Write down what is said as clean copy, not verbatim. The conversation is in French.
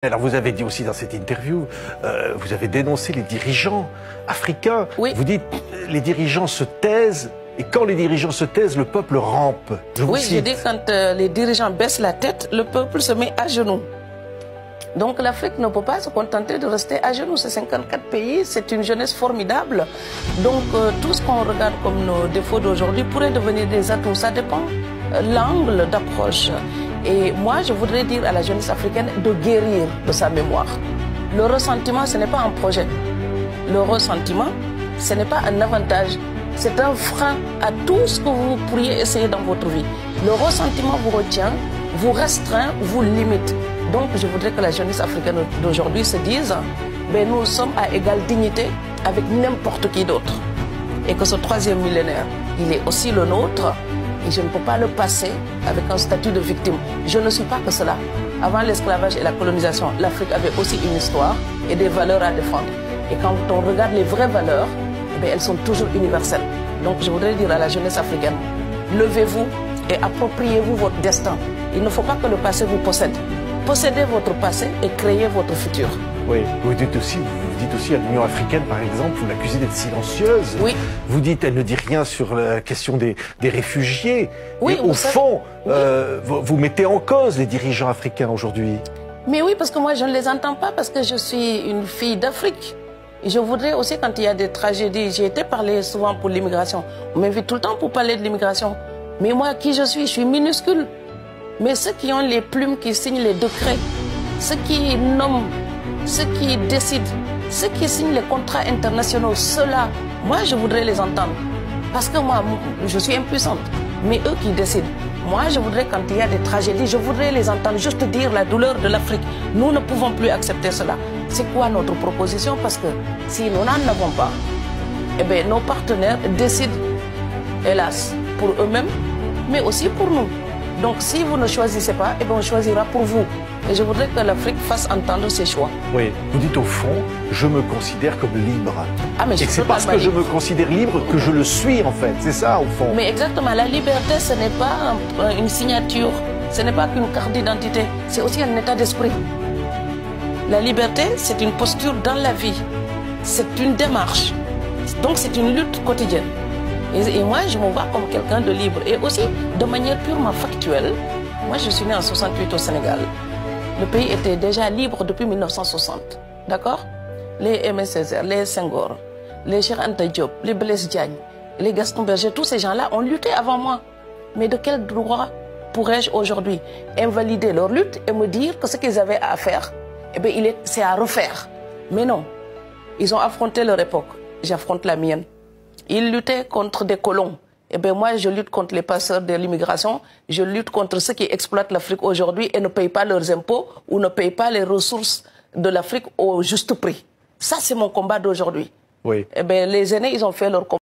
Alors vous avez dit aussi dans cette interview, vous avez dénoncé les dirigeants africains. Oui. Vous dites les dirigeants se taisent et quand les dirigeants se taisent, le peuple rampe. Oui, je dis quand les dirigeants baissent la tête, le peuple se met à genoux. Donc l'Afrique ne peut pas se contenter de rester à genoux. C'est 54 pays, c'est une jeunesse formidable. Donc tout ce qu'on regarde comme nos défauts d'aujourd'hui pourrait devenir des atouts. Ça dépend l'angle d'approche. Et moi, je voudrais dire à la jeunesse africaine de guérir de sa mémoire. Le ressentiment, ce n'est pas un projet. Le ressentiment, ce n'est pas un avantage. C'est un frein à tout ce que vous pourriez essayer dans votre vie. Le ressentiment vous retient, vous restreint, vous limite. Donc, je voudrais que la jeunesse africaine d'aujourd'hui se dise ben, nous sommes à égale dignité avec n'importe qui d'autre. Et que ce troisième millénaire, il est aussi le nôtre. Et je ne peux pas le passer avec un statut de victime. Je ne suis pas que cela. Avant l'esclavage et la colonisation, l'Afrique avait aussi une histoire et des valeurs à défendre. Et quand on regarde les vraies valeurs, eh bien, elles sont toujours universelles. Donc je voudrais dire à la jeunesse africaine, levez-vous et appropriez-vous votre destin. Il ne faut pas que le passé vous possède. Possédez votre passé et créez votre futur. Oui, vous dites aussi à l'Union africaine, par exemple, vous l'accusez d'être silencieuse. Oui. Vous dites elle ne dit rien sur la question des réfugiés. Oui, et au fond, vous mettez en cause les dirigeants africains aujourd'hui. Mais oui, parce que moi, je ne les entends pas parce que je suis une fille d'Afrique. Et je voudrais aussi, quand il y a des tragédies, j'ai été parler souvent pour l'immigration. On m'invite tout le temps pour parler de l'immigration. Mais moi, qui je suis minuscule. Mais ceux qui ont les plumes qui signent les décrets, ceux qui nomment, ceux qui décident, ceux qui signent les contrats internationaux, ceux-là, moi je voudrais les entendre. Parce que moi, je suis impuissante. Mais eux qui décident. Moi je voudrais, quand il y a des tragédies, je voudrais les entendre juste dire la douleur de l'Afrique. Nous ne pouvons plus accepter cela. C'est quoi notre proposition? Parce que si nous n'en avons pas, eh bien, nos partenaires décident, hélas, pour eux-mêmes, mais aussi pour nous. Donc si vous ne choisissez pas, eh bien, on choisira pour vous. Et je voudrais que l'Afrique fasse entendre ses choix. Oui, vous dites au fond, je me considère comme libre. Ah, mais et c'est parce que je me considère libre que je le suis en fait, c'est ça au fond. Mais exactement, la liberté ce n'est pas une signature, ce n'est pas qu'une carte d'identité, c'est aussi un état d'esprit. La liberté, c'est une posture dans la vie, c'est une démarche, donc c'est une lutte quotidienne. Et moi, je me vois comme quelqu'un de libre. Et aussi, de manière purement factuelle, moi, je suis née en 68 au Sénégal. Le pays était déjà libre depuis 1960. D'accord? Les Aimé Césaire, les Senghor, les Cheikh Anta Diop, les Blaise Diagne, les Gaston Berger, tous ces gens-là ont lutté avant moi. Mais de quel droit pourrais-je aujourd'hui invalider leur lutte et me dire que ce qu'ils avaient à faire, eh bien, c'est à refaire? Mais non. Ils ont affronté leur époque. J'affronte la mienne. Ils luttaient contre des colons. Eh bien, moi, je lutte contre les passeurs de l'immigration. Je lutte contre ceux qui exploitent l'Afrique aujourd'hui et ne payent pas leurs impôts ou ne payent pas les ressources de l'Afrique au juste prix. Ça, c'est mon combat d'aujourd'hui. Oui. Eh bien, les aînés, ils ont fait leur combat.